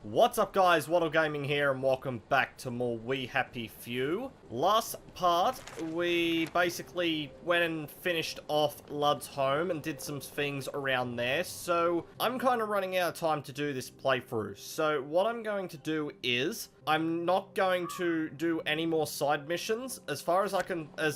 What's up guys, Waddle Gaming here and welcome back to more We Happy Few. Last part, we basically went and finished off Lud's home and did some things around there, so I'm kind of running out of time to do this playthrough. So what I'm going to do is, I'm not going to do any more side missions. As far as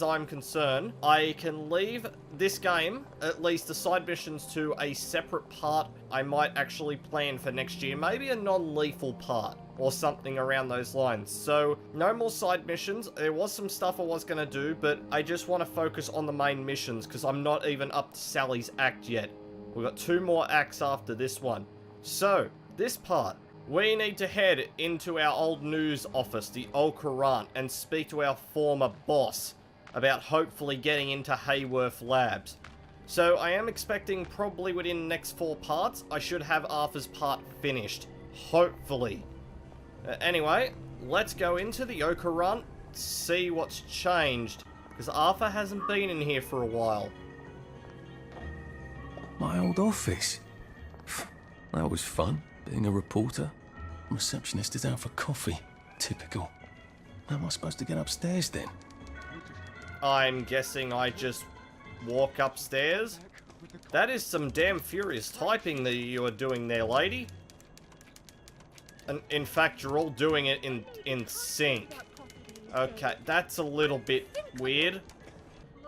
I'm concerned, I can leave this game, at least the side missions, to a separate part I might actually plan for next year. Maybe a non-lethal part or something around those lines. So no more side missions. There was some stuff I was going to do, but I just want to focus on the main missions because I'm not even up to Sally's act yet. We've got 2 more acts after this one. So this part, we need to head into our old news office, the Old Courant, and speak to our former boss about hopefully getting into Hayworth Labs. So I am expecting probably within the next 4 parts, I should have Arthur's part finished. Hopefully. Anyway, let's go into the Old Courant, see what's changed, because Arthur hasn't been in here for a while. My old office. That was fun, being a reporter. Receptionist is out for coffee. Typical. How am I supposed to get upstairs then? I'm guessing I just walk upstairs? That is some damn furious typing that you are doing there, lady. And in fact, you're all doing it in sync. Okay, that's a little bit weird.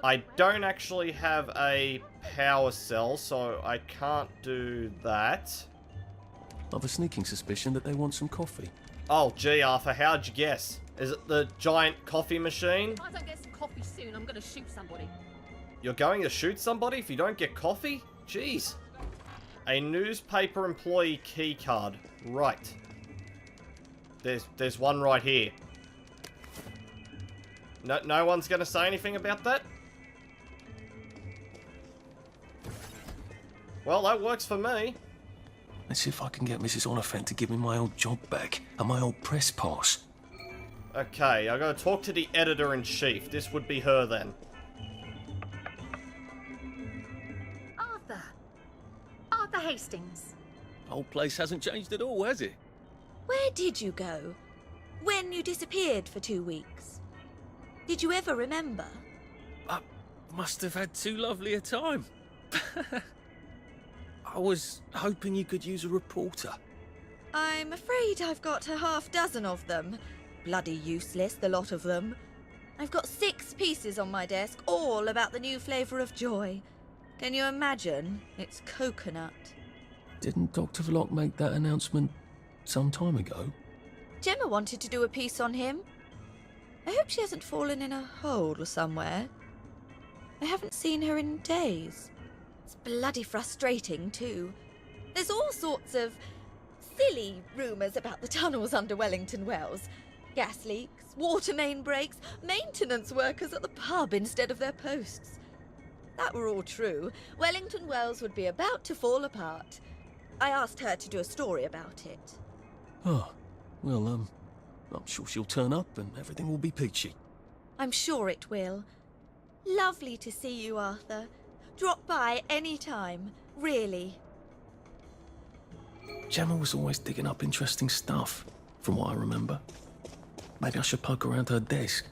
I don't actually have a power cell, so I can't do that. I've a sneaking suspicion that they want some coffee. Oh, gee, Arthur, how'd you guess? Is it the giant coffee machine? If I don't get some coffee soon, I'm gonna shoot somebody. You're going to shoot somebody if you don't get coffee? Jeez. A newspaper employee key card. Right. There's one right here. No one's gonna say anything about that? Well, that works for me. Let's see if I can get Mrs. Oliphant to give me my old job back and my old press pass. Okay, I gotta talk to the editor-in-chief. This would be her then. Arthur Hastings. Whole place hasn't changed at all, has it? Where did you go? When you disappeared for 2 weeks? Did you ever remember? I must have had too lovely a time. I was hoping you could use a reporter. I'm afraid I've got a half-dozen of them. Bloody useless, the lot of them. I've got 6 pieces on my desk, all about the new flavour of joy. Can you imagine? It's coconut. Didn't Dr. Vlok make that announcement some time ago? Gemma wanted to do a piece on him. I hope she hasn't fallen in a hole somewhere. I haven't seen her in days. It's bloody frustrating, too. There's all sorts of silly rumours about the tunnels under Wellington Wells. Gas leaks, water main breaks, maintenance workers at the pub instead of their posts. That were all true, Wellington Wells would be about to fall apart. I asked her to do a story about it. Oh, well, I'm sure she'll turn up and everything will be peachy. I'm sure it will. Lovely to see you, Arthur. Drop by any time, really. Gemma was always digging up interesting stuff, from what I remember. Maybe I should poke around her desk.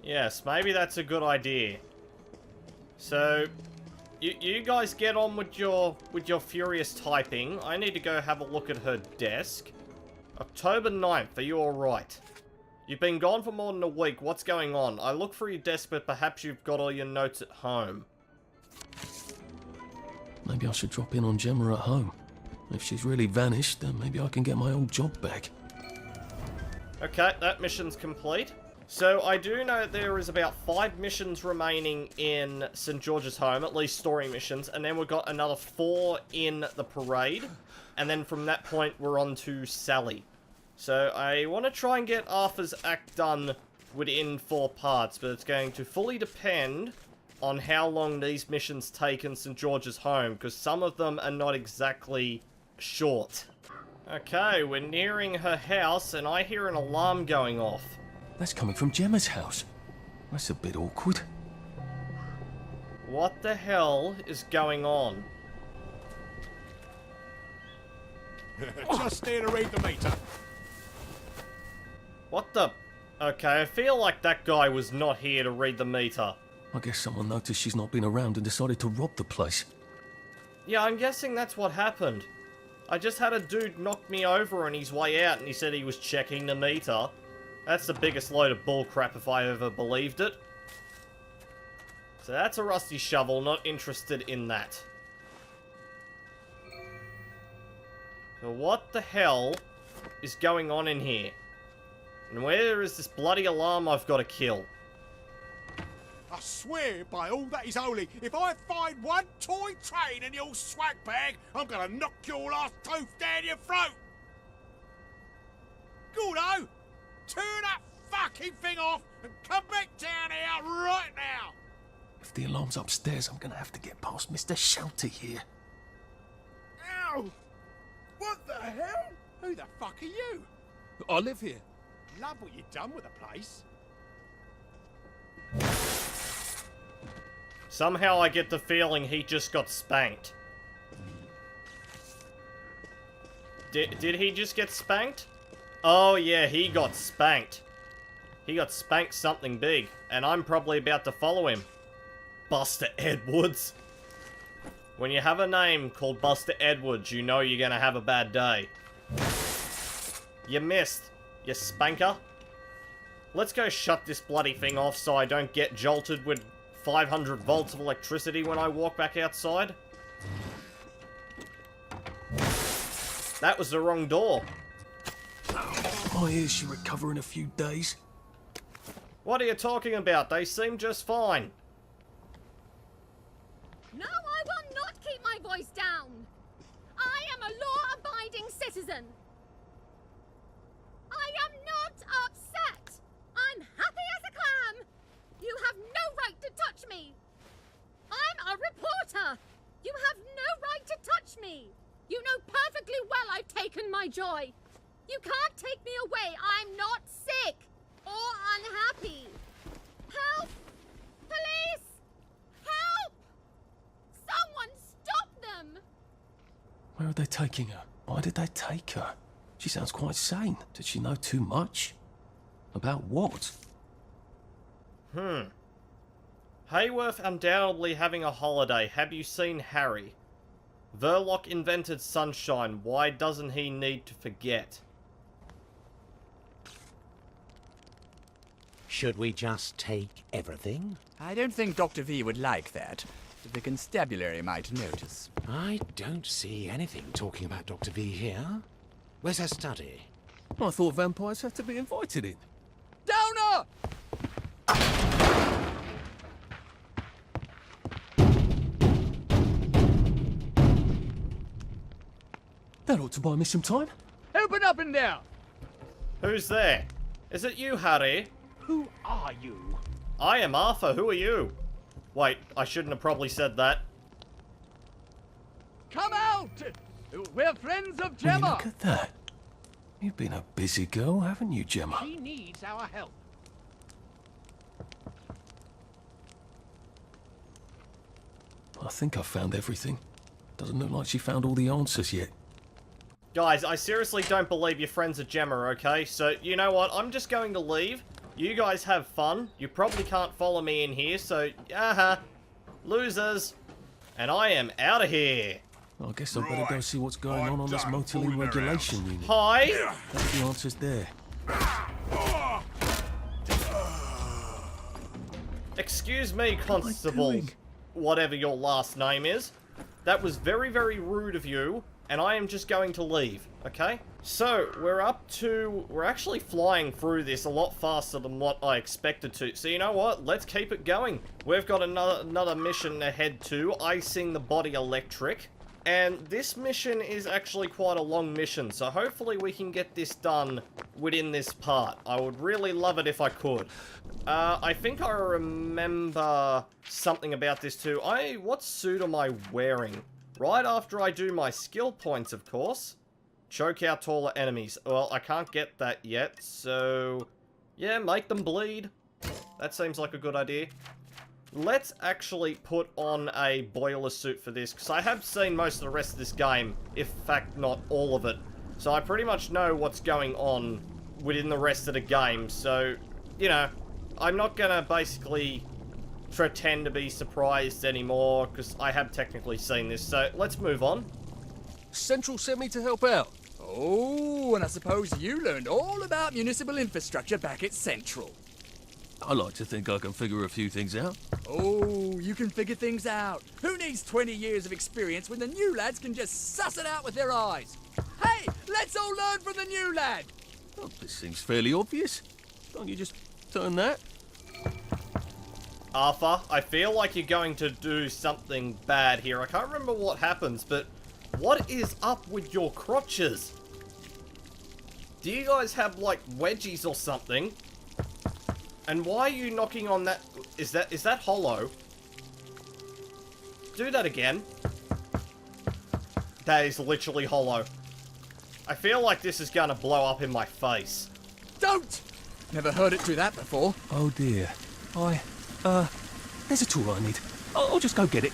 Yes, maybe that's a good idea. So, you guys get on with your furious typing. I need to go have a look at her desk. October 9th, are you alright? You've been gone for more than a week. What's going on? I look through your desk, but perhaps you've got all your notes at home. Maybe I should drop in on Gemma at home. If she's really vanished, then maybe I can get my old job back. Okay, that mission's complete. So I do know that there is about 5 missions remaining in St. George's home, at least story missions, and then we've got another 4 in the parade, and then from that point we're on to Sally. So I want to try and get Arthur's act done within 4 parts, but it's going to fully depend on how long these missions take in St. George's home, because some of them are not exactly short. Okay, we're nearing her house, and I hear an alarm going off. That's coming from Gemma's house. That's a bit awkward. What the hell is going on? Just here to read the meter. What the... Okay, I feel like that guy was not here to read the meter. I guess someone noticed she's not been around and decided to rob the place. Yeah, I'm guessing that's what happened. I just had a dude knock me over on his way out and he said he was checking the meter. That's the biggest load of bullcrap if I ever believed it. So that's a rusty shovel, not interested in that. So what the hell is going on in here? And where is this bloody alarm I've got to kill? I swear by all that is holy, if I find one toy train in your swag bag, I'm gonna knock your last tooth down your throat! Gordo, turn that fucking thing off and come back down here right now! If the alarm's upstairs, I'm gonna have to get past Mr. Shouty here. Ow! What the hell? Who the fuck are you? I live here. Love what you've done with the place. Somehow I get the feeling he just got spanked. Did he just get spanked? Oh yeah, he got spanked. He got spanked something big, and I'm probably about to follow him. Buster Edwards. When you have a name called Buster Edwards, you know you're gonna have a bad day. You missed, you spanker. Let's go shut this bloody thing off so I don't get jolted with 500 volts of electricity when I walk back outside. That was the wrong door. My ears should recover in a few days. What are you talking about? They seem just fine. No, I will not keep my voice down. I am a law-abiding citizen. I am not upset. I'm happy as a clam. You have no right to touch me. I'm a reporter. You have no right to touch me. You know perfectly well I've taken my joy. You can't take me away. I'm not sick or unhappy. Help! Police! Help! Someone stop them! Where are they taking her? Why did they take her? She sounds quite sane. Did she know too much? About what? Hayworth undoubtedly having a holiday. Have you seen Harry? Verloc invented sunshine. Why doesn't he need to forget? Should we just take everything? I don't think Dr. V would like that. The constabulary might notice. I don't see anything talking about Dr. V here. Where's her study? I thought vampires have to be invited in. Downer! That ought to buy me some time. Open up in there! Who's there? Is it you, Harry? Who are you? I am Arthur. Who are you? Wait, I shouldn't have probably said that. Come out! We're friends of Will you Gemma! look at that. You've been a busy girl, haven't you, Gemma? She needs our help. I think I've found everything. Doesn't look like she found all the answers yet. Guys, I seriously don't believe your friends are Gemma, okay? So, you know what? I'm just going to leave. You guys have fun. You probably can't follow me in here, so, losers. And I am out of here. I guess I'd better go see what's going on this motel regulation unit. Hi. That's the answers there. Excuse me, am I Constable. doing? Whatever your last name is. That was very, very rude of you. And I am just going to leave, okay? So, we're actually flying through this a lot faster than what I expected to. So, you know what? Let's keep it going. We've got another mission ahead to icing the body electric. And this mission is actually quite a long mission, so hopefully we can get this done within this part. I would really love it if I could. I think I remember something about this too. What suit am I wearing? Right after I do my skill points, of course. Choke out taller enemies. Well, I can't get that yet, so... yeah, make them bleed. That seems like a good idea. Let's actually put on a boiler suit for this, because I have seen most of the rest of this game, if in fact not all of it, So I pretty much know what's going on within the rest of the game. So, you know, I'm not gonna basically pretend to be surprised anymore, because I have technically seen this. So let's move on. Central sent me to help out. Oh, and I suppose you learned all about municipal infrastructure back at Central. I like to think I can figure a few things out. Oh, you can figure things out. Who needs 20 years of experience when the new lads can just suss it out with their eyes? Hey, let's all learn from the new lad! Oh, this seems fairly obvious. Don't you just turn that? Arthur, I feel like you're going to do something bad here. I can't remember what happens, but what is up with your crotches? Do you guys have, like, wedgies or something? And why are you knocking on that? Is that hollow? Do that again. That is literally hollow. I feel like this is gonna blow up in my face. Don't! Never heard it do that before. Oh dear. There's a tool I need. I'll just go get it.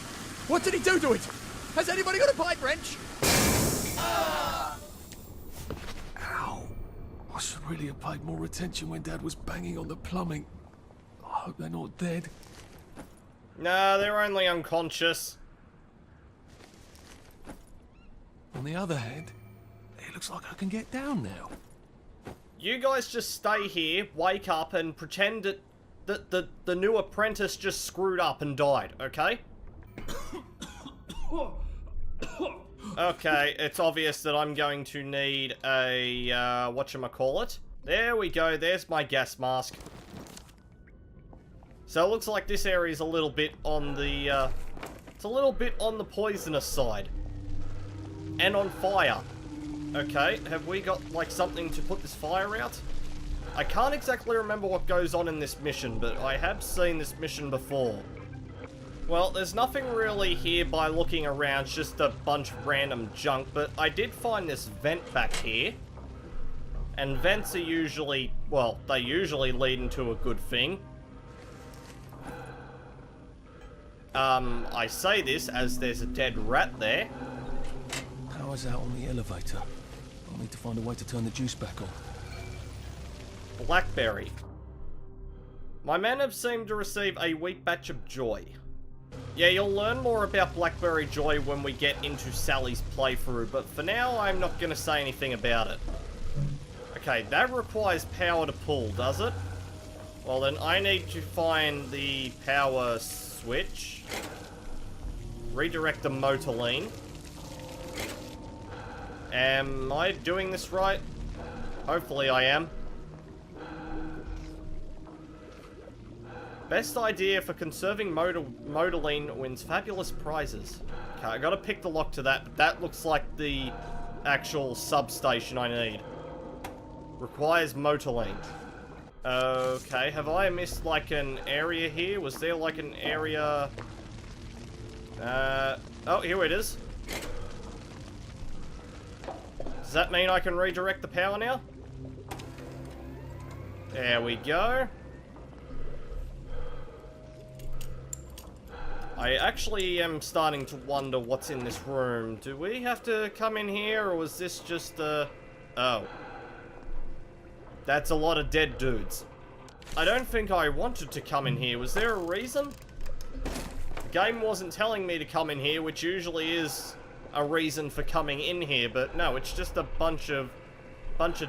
What did he do to it? Has anybody got a pipe wrench? Ow. I should really have paid more attention when Dad was banging on the plumbing. I hope they're not dead. No, they're only unconscious. On the other hand, it looks like I can get down now. You guys just stay here, wake up, and pretend that the new apprentice just screwed up and died, okay? Okay, it's obvious that I'm going to need a, whatchamacallit. There we go, there's my gas mask. So it looks like this area is a little bit on the, it's a little bit on the poisonous side. And on fire. Okay, have we got, like, something to put this fire out? I can't exactly remember what goes on in this mission, but I have seen this mission before. Well, there's nothing really here by looking around, it's just a bunch of random junk, but I did find this vent back here. And vents are usually, well, they usually lead into a good thing. I say this as there's a dead rat there. Power's out on the elevator. I'll need to find a way to turn the juice back on. Blackberry. My men have seemed to receive a weak batch of joy. Yeah, you'll learn more about Blackberry Joy when we get into Sally's playthrough, but for now, I'm not going to say anything about it. Okay, that requires power to pull, does it? Well, then I need to find the power switch. Redirect the motoline. Am I doing this right? Hopefully I am. Best idea for conserving motoline wins fabulous prizes. Okay, I gotta pick the lock to that, but that looks like the actual substation I need. Requires motoline. Okay, have I missed like an area here? Was there like an area... oh, here it is. Does that mean I can redirect the power now? There we go. I actually am starting to wonder what's in this room. Do we have to come in here, or was this just oh. That's a lot of dead dudes. I don't think I wanted to come in here. Was there a reason? The game wasn't telling me to come in here, which usually is a reason for coming in here, but no, it's just a bunch of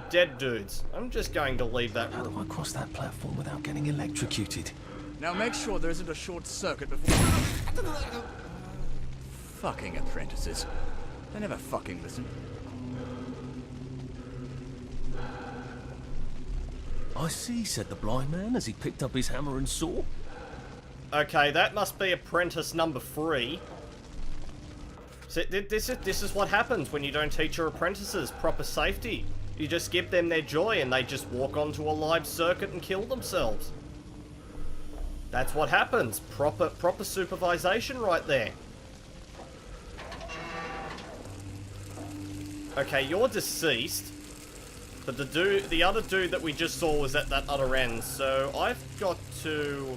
dead dudes. I'm just going to leave that room. How do I cross that platform without getting electrocuted? Now make sure there isn't a short circuit before... Fucking apprentices. They never fucking listen. I see, said the blind man as he picked up his hammer and saw. Okay, that must be apprentice number 3. So this is what happens when you don't teach your apprentices proper safety. You just give them their joy and they just walk onto a live circuit and kill themselves. That's what happens. Proper supervision right there. Okay, you're deceased. But the other dude that we just saw was at that other end. So I've got to...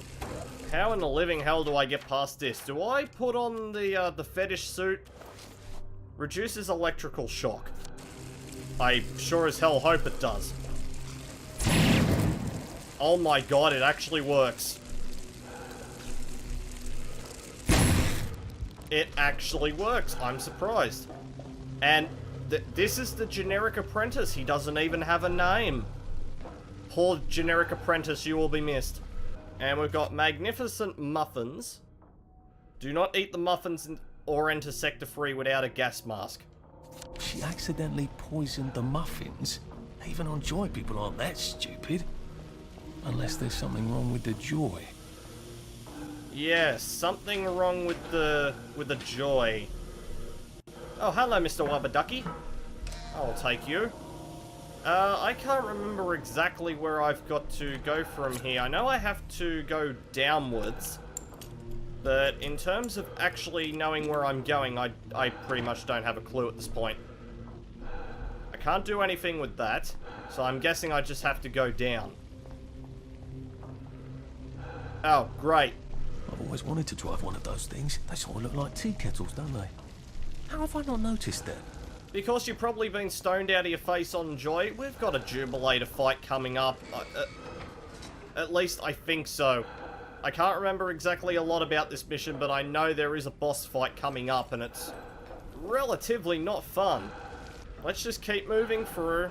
How in the living hell do I get past this? Do I put on the fetish suit? Reduces electrical shock. I sure as hell hope it does. Oh my god, it actually works. It actually works. I'm surprised. And this is the generic apprentice. He doesn't even have a name. Poor generic apprentice, you will be missed. And we've got magnificent muffins. Do not eat the muffins or enter Sector 3 without a gas mask. She accidentally poisoned the muffins? Even on Joy, people aren't that stupid. Unless there's something wrong with the Joy. Yes, something wrong with the Joy. Oh, hello, Mr. Wabbaducky. I'll take you. I can't remember exactly where I've got to go from here. I know I have to go downwards. But in terms of actually knowing where I'm going, I pretty much don't have a clue at this point. I can't do anything with that, so I'm guessing I just have to go down. Oh, great. I've always wanted to drive one of those things. They sort of look like tea kettles, don't they? How have I not noticed that? Because you've probably been stoned out of your face on Joy, we've got a Jubilator fight coming up. At least I think so. I can't remember exactly a lot about this mission, but I know there is a boss fight coming up, and it's relatively not fun. Let's just keep moving through.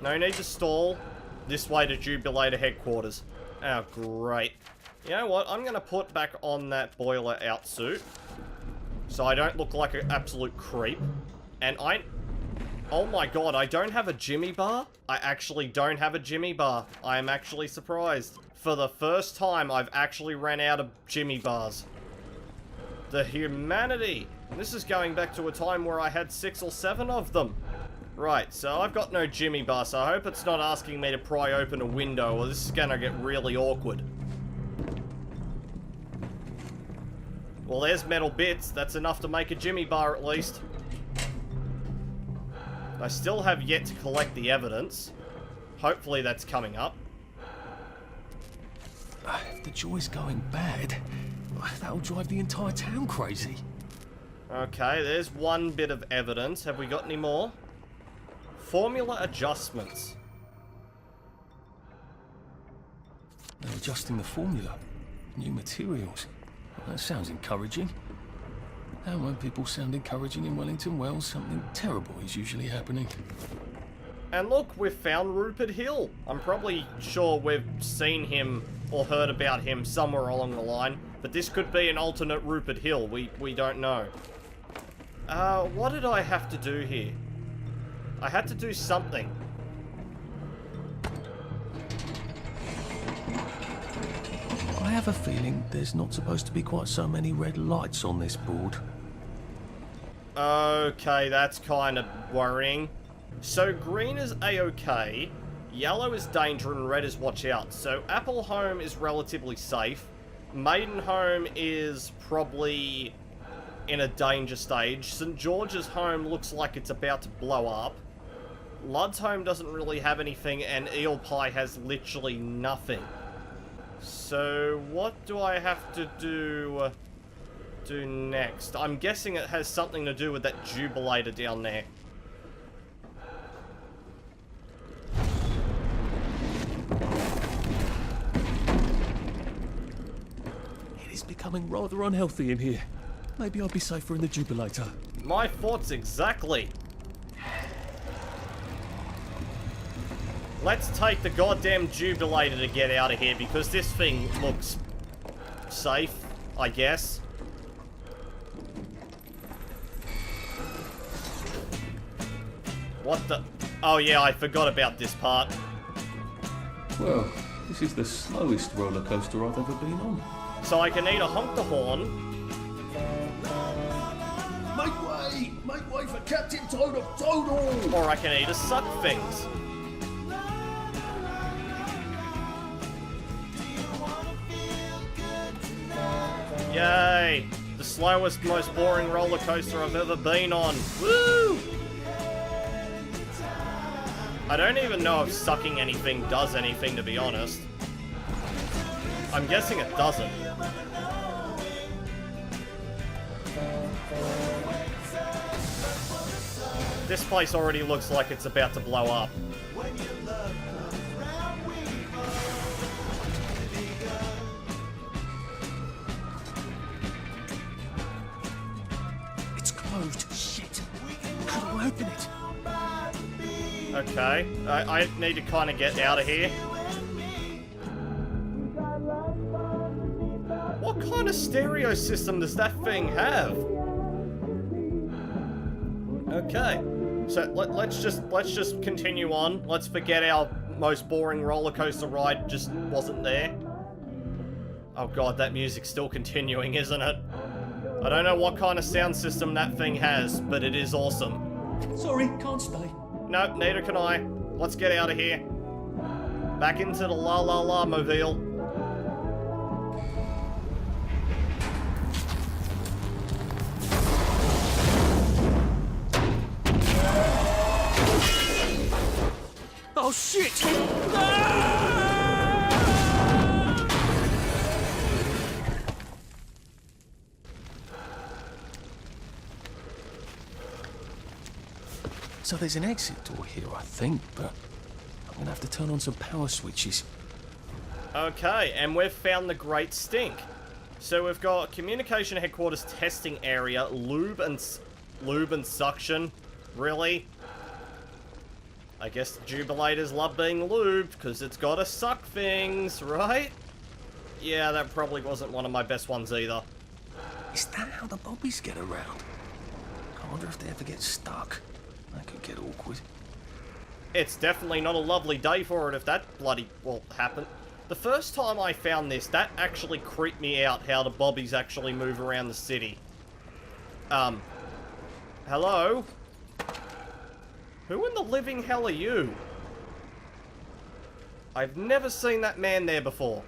No need to stall. This way to Jubilator headquarters. Oh, great. You know what? I'm going to put back on that boiler outsuit, so I don't look like an absolute creep. And oh my god, I don't have a Jimmy bar? I actually don't have a Jimmy bar. I am actually surprised. For the first time, I've actually ran out of Jimmy bars. The humanity. This is going back to a time where I had 6 or 7 of them. Right, so I've got no Jimmy bar, so I hope it's not asking me to pry open a window, or this is gonna get really awkward. Well, there's metal bits. That's enough to make a Jimmy bar, at least. I still have yet to collect the evidence. Hopefully that's coming up. If the Joy's going bad, that'll drive the entire town crazy. Okay, there's one bit of evidence. Have we got any more? Formula adjustments. They're adjusting the formula. New materials. Well, that sounds encouraging. And when people sound encouraging in Wellington Wells, something terrible is usually happening. And look, we've found Rupert Hill. I'm probably sure we've seen him or heard about him somewhere along the line, but this could be an alternate Rupert Hill. We don't know. What did I have to do here? I had to do something. I have a feeling there's not supposed to be quite so many red lights on this board. Okay, that's kind of worrying. So green is A-okay, yellow is danger, and red is watch out. So Apple Home is relatively safe. Maiden Home is probably in a danger stage. St. George's Home looks like it's about to blow up. Ludd's Home doesn't really have anything, and Eel Pie has literally nothing. So what do I have to do next? I'm guessing it has something to do with that Jubilator down there. It is becoming rather unhealthy in here. Maybe I'll be safer in the Jubilator. My thoughts exactly. Let's take the goddamn Jubilator to get out of here, because this thing looks safe, I guess. What the... Oh yeah, I forgot about this part. Well, this is the slowest roller coaster I've ever been on. So I can either honk the horn... Make way for Captain Toad of Toadle! Or I can either suck things. Yay! The slowest, most boring roller coaster I've ever been on. Woo! I don't even know if sucking anything does anything, to be honest. I'm guessing it doesn't. This place already looks like it's about to blow up. It's closed. Shit. How do I open it? Okay, I need to kind of get out of here. What kind of stereo system does that thing have? Okay, so let's just continue on. Let's forget our most boring roller coaster ride just wasn't there. Oh god, that music's still continuing, isn't it? I don't know what kind of sound system that thing has, but it is awesome. Sorry, can't stay. No, neither can I. Let's get out of here. Back into the La La La mobile. Oh shit! So there's an exit door here, I think, but I'm gonna have to turn on some power switches. Okay, and we've found the Great Stink. So we've got Communication Headquarters Testing Area, Lubin Suction. Really? I guess the Jubilators love being lubed, because it's gotta suck things, right? Yeah, that probably wasn't one of my best ones either. Is that how the bobbies get around? I wonder if they ever get stuck. That could get awkward. It's definitely not a lovely day for it if that bloody, well, happened. The first time I found this, that actually creeped me out, how the bobbies actually move around the city. Hello? Who in the living hell are you? I've never seen that man there before.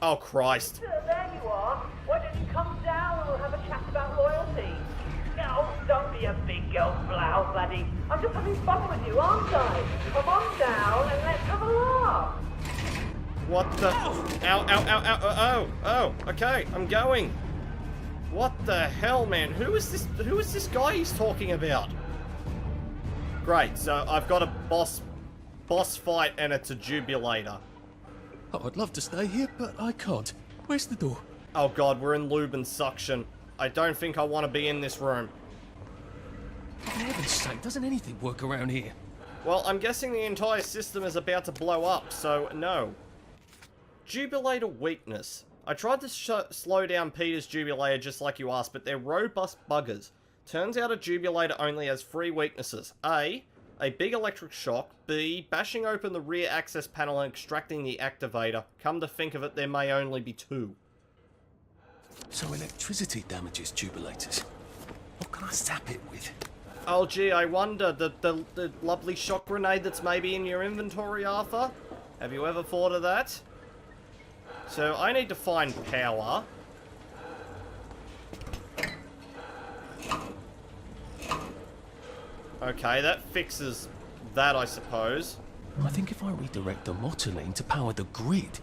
Oh, Christ. There you are. Why don't you come down and we'll have a chat about loyalty? No, don't be a big girl blouse, laddie. I'm just having fun with you, aren't I? Come on down and let's have a laugh. What the? Ow, ow, ow, ow, oh, okay, I'm going. What the hell, man? Who is this guy he's talking about? Great, so I've got a boss fight and it's a Jubilator. Oh, I'd love to stay here, but I can't. Where's the door? Oh god, we're in Lubin Suction. I don't think I want to be in this room. For heaven's sake, doesn't anything work around here? Well, I'm guessing the entire system is about to blow up, so no. Jubilator weakness. I tried to slow down Peter's Jubilator just like you asked, but they're robust buggers. Turns out a Jubilator only has 3 weaknesses. A big electric shock. B, bashing open the rear access panel and extracting the activator. Come to think of it, there may only be 2. So electricity damages Jubilators. What can I zap it with? Oh gee, I wonder, the lovely shock grenade that's maybe in your inventory, Arthur? Have you ever thought of that? So I need to find power. Okay, that fixes that, I suppose. I think if I redirect the motoline to power the grid...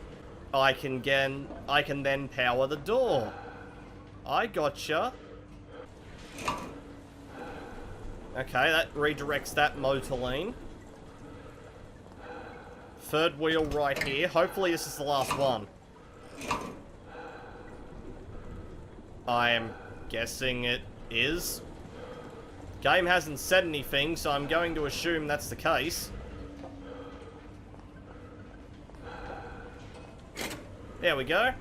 I can then power the door. I gotcha. Okay, that redirects that motoline. Third wheel right here. Hopefully this is the last one. I am guessing it is. Game hasn't said anything, so I'm going to assume that's the case. There we go.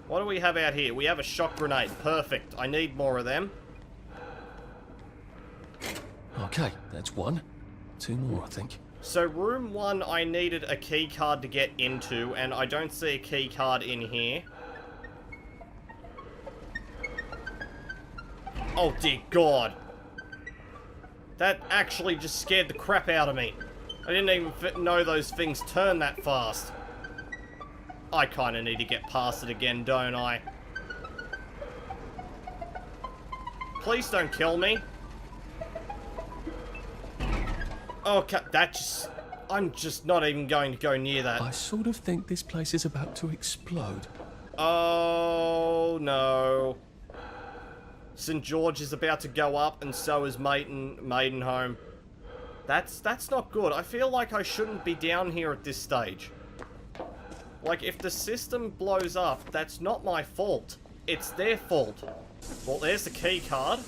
What do we have out here? We have a shock grenade. Perfect. I need more of them. Okay, that's 1. 2 more, I think. So room 1, I needed a key card to get into, and I don't see a key card in here. Oh dear God. That actually just scared the crap out of me. I didn't even know those things turn that fast. I kind of need to get past it again, don't I? Please don't kill me. Okay, that just... I'm just not even going to go near that. I sort of think this place is about to explode. Oh, no. St. George is about to go up, and so is Maidenholm. That's not good. I feel like I shouldn't be down here at this stage. Like, if the system blows up, that's not my fault. It's their fault. Well, there's the key card.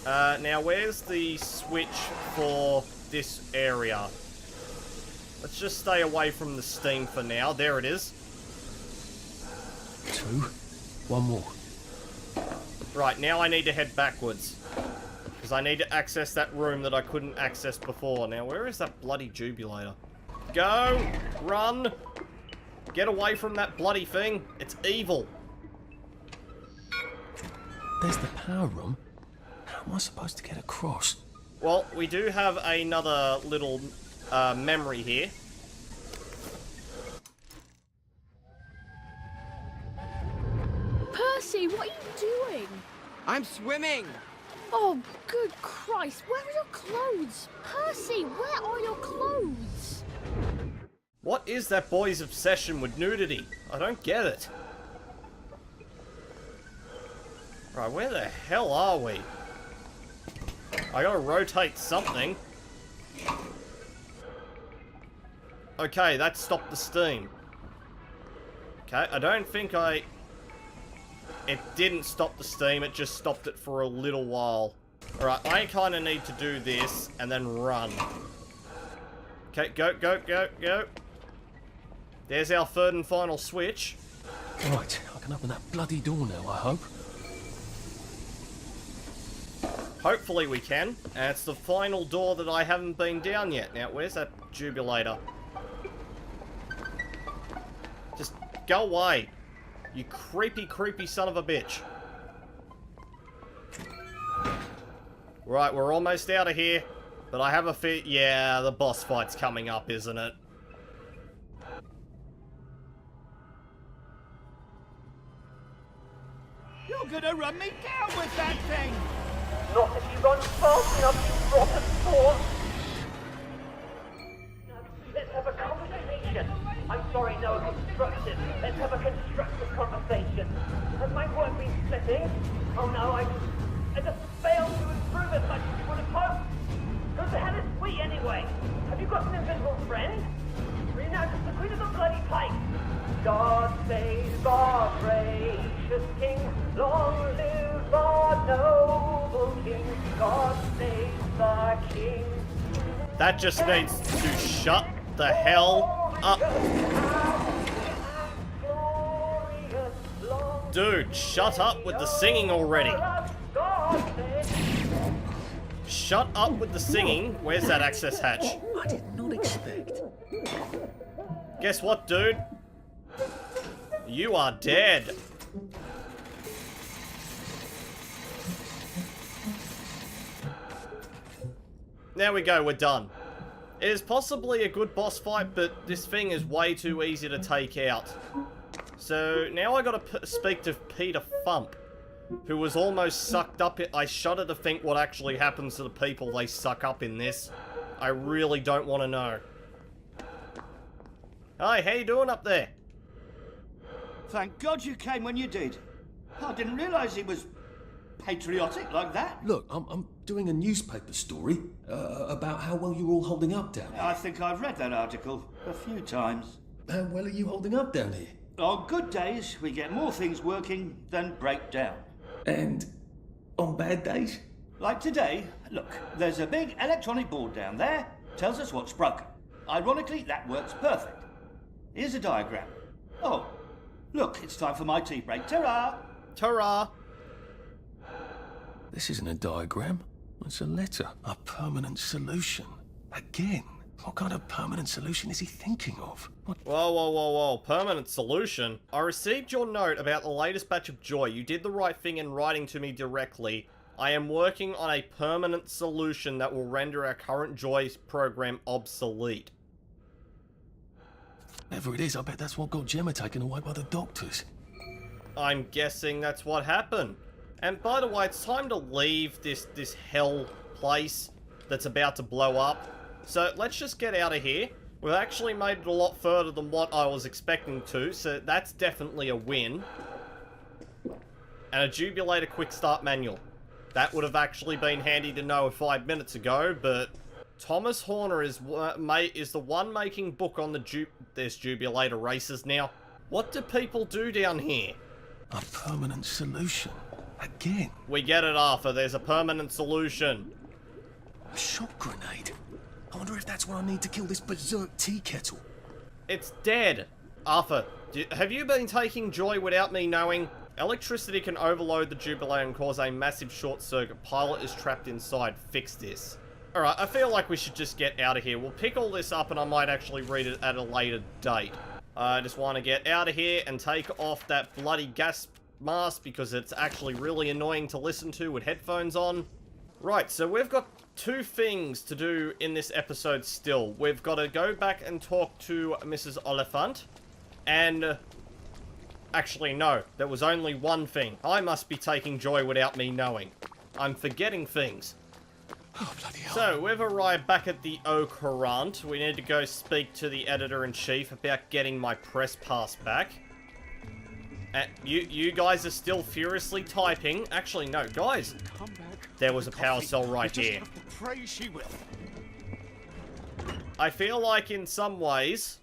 Now, where's the switch for this area? Let's just stay away from the steam for now. There it is. 2. 1 more. Right, now I need to head backwards. Because I need to access that room that I couldn't access before. Now, where is that bloody jubulator? Go! Run! Get away from that bloody thing. It's evil. There's the power room. How am I supposed to get across? Well, we do have another little memory here. Percy, what are you doing? I'm swimming! Oh, good Christ, where are your clothes? Percy, where are your clothes? What is that boy's obsession with nudity? I don't get it. Right, where the hell are we? I gotta rotate something. Okay, that stopped the steam. Okay, I don't think it didn't stop the steam, it just stopped it for a little while. Alright, I kinda need to do this and then run. Okay, go, go, go, go. There's our third and final switch. Right, I can open that bloody door now, I hope. Hopefully we can. And it's the final door that I haven't been down yet. Now, where's that jubulator? Just go away. You creepy, creepy son of a bitch. Right, we're almost out of here. But I have a fear... Yeah, the boss fight's coming up, isn't it? You're gonna run me down with that thing! Not if you run fast enough, you rotten spawn! Let's have a conversation. I'm sorry, no, constructive. Let's have a constructive conversation. Has my work been slipping? Oh no, I just failed to improve as much as you would have hoped. Who the hell is we anyway? Have you got an invisible friend? Are you now just the queen of the bloody pike? God save our gracious king, long live our noble king, God save the king. That just needs to shut the hell up. Dude, shut up with the singing already. Shut up with the singing. Where's that access hatch? I did not expect. Guess what, dude? You are dead. There we go, we're done. It is possibly a good boss fight, but this thing is way too easy to take out. So now I gotta speak to Peter Fump, who was almost sucked up. I shudder to think what actually happens to the people they suck up in this. I really don't want to know. Hi, how you doing up there? Thank God you came when you did. I didn't realise he was patriotic like that. Look, I'm doing a newspaper story about how well you're all holding up down here. I think I've read that article a few times. How well are you holding up down here? On good days, we get more things working than break down. And on bad days? Like today, look, there's a big electronic board down there, tells us what's broken. Ironically, that works perfect. Here's a diagram. Oh, look, it's time for my tea break. Ta-ra! Ta-ra! This isn't a diagram. It's a letter. A permanent solution. Again. What kind of permanent solution is he thinking of? What? Whoa, whoa, whoa, whoa. Permanent solution? I received your note about the latest batch of joy. You did the right thing in writing to me directly. I am working on a permanent solution that will render our current joy program obsolete. Whatever it is, I bet that's what got Gemma taken away by the doctors. I'm guessing that's what happened. And by the way, it's time to leave this hell place that's about to blow up. So let's just get out of here. We've actually made it a lot further than what I was expecting to, so that's definitely a win. And a Jubulator quick start manual. That would have actually been handy to know 5 minutes ago, but Thomas Horner is the one making book on there's Jubulator races now. What do people do down here? A permanent solution. Again. We get it, Arthur. There's a permanent solution. A shock grenade. I wonder if that's what I need to kill this berserk tea kettle. It's dead. Arthur, have you been taking joy without me knowing? Electricity can overload the Jubulator and cause a massive short circuit. Pilot is trapped inside. Fix this. Alright, I feel like we should just get out of here. We'll pick all this up and I might actually read it at a later date. I just want to get out of here and take off that bloody gas mask because it's actually really annoying to listen to with headphones on. Right, so we've got 2 things to do in this episode still. We've got to go back and talk to Mrs. Oliphant. And... actually, no. There was only one thing. I must be taking joy without me knowing. I'm forgetting things. Oh, bloody hell. So, we've arrived back at the Au Courant. We need to go speak to the editor-in-chief about getting my press pass back. You guys are still furiously typing. Actually, no, guys. There was a power cell right here. Pray she will. I feel like in some ways,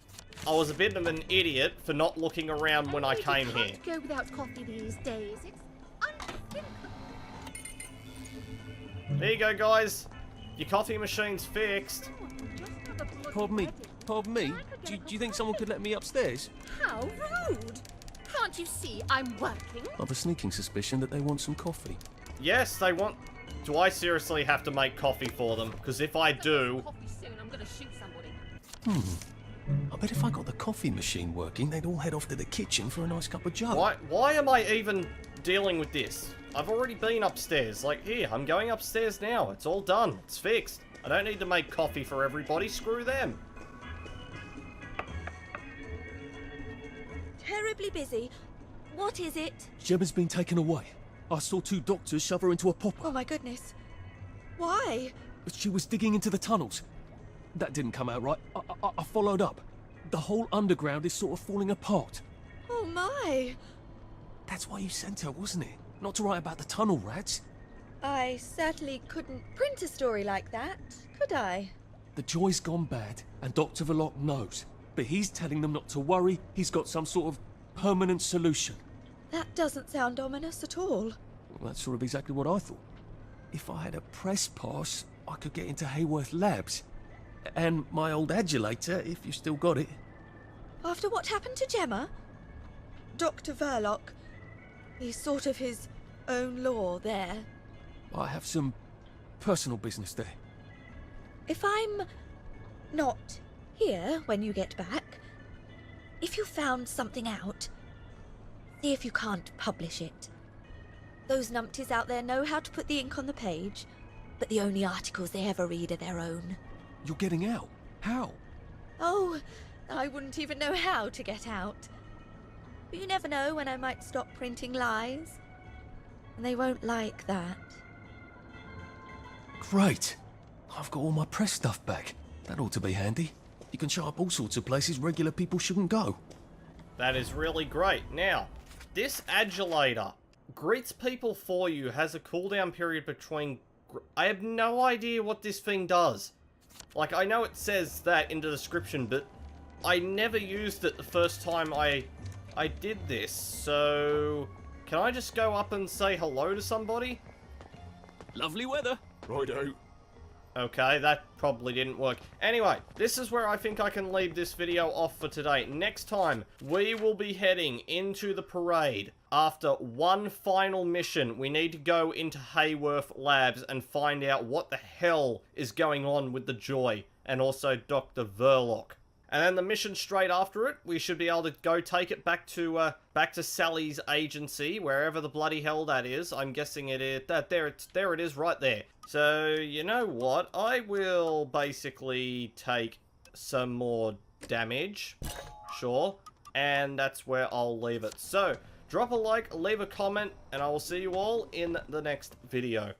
I was a bit of an idiot for not looking around when I came here. Can't go without coffee these days. It's unthinkable. There you go, guys. Your coffee machine's fixed. Pardon me. Pardon me? Do you think someone could let me upstairs? How rude! Can't you see I'm working? I have a sneaking suspicion that they want some coffee. Yes, they want... Do I seriously have to make coffee for them? Because if I do... Coffee soon, I'm gonna shoot somebody. I bet if I got the coffee machine working, they'd all head off to the kitchen for a nice cup of joe. Why am I even dealing with this? I've already been upstairs. Like, here, I'm going upstairs now. It's all done. It's fixed. I don't need to make coffee for everybody. Screw them. Terribly busy. What is it? Gemma's been taken away. I saw 2 doctors shove her into a popper. Oh my goodness. Why? She was digging into the tunnels. That didn't come out right. I followed up. The whole underground is sort of falling apart. Oh my. That's why you sent her, wasn't it? Not to write about the tunnel rats. I certainly couldn't print a story like that, could I? The joy's gone bad, and Dr. Verloc knows. But he's telling them not to worry. He's got some sort of permanent solution. That doesn't sound ominous at all. Well, that's sort of exactly what I thought. If I had a press pass, I could get into Hayworth Labs. And my old adulator, if you still got it. After what happened to Gemma? Dr. Verloc, he's sort of his own law there. I have some personal business there. If I'm not here when you get back, if you found something out, see if you can't publish it. Those numpties out there know how to put the ink on the page, but the only articles they ever read are their own. You're getting out? How? Oh, I wouldn't even know how to get out. But you never know when I might stop printing lies. And they won't like that. Great. I've got all my press stuff back. That ought to be handy. You can show up all sorts of places regular people shouldn't go. That is really great. Now, this adulator greets people for you, has a cooldown period between... I have no idea what this thing does. Like, I know it says that in the description, but I never used it the first time I did this. So, can I just go up and say hello to somebody? Lovely weather. Righto. Okay, that probably didn't work. Anyway, this is where I think I can leave this video off for today. Next time, we will be heading into the parade. After one final mission, we need to go into Hayworth Labs and find out what the hell is going on with the Joy, and also Dr. Verloc. And then the mission straight after it, we should be able to go take it back to Sally's agency, wherever the bloody hell that is. I'm guessing it is there it is right there. So, you know what? I will basically take some more damage. Sure. And that's where I'll leave it. So, drop a like, leave a comment, and I will see you all in the next video.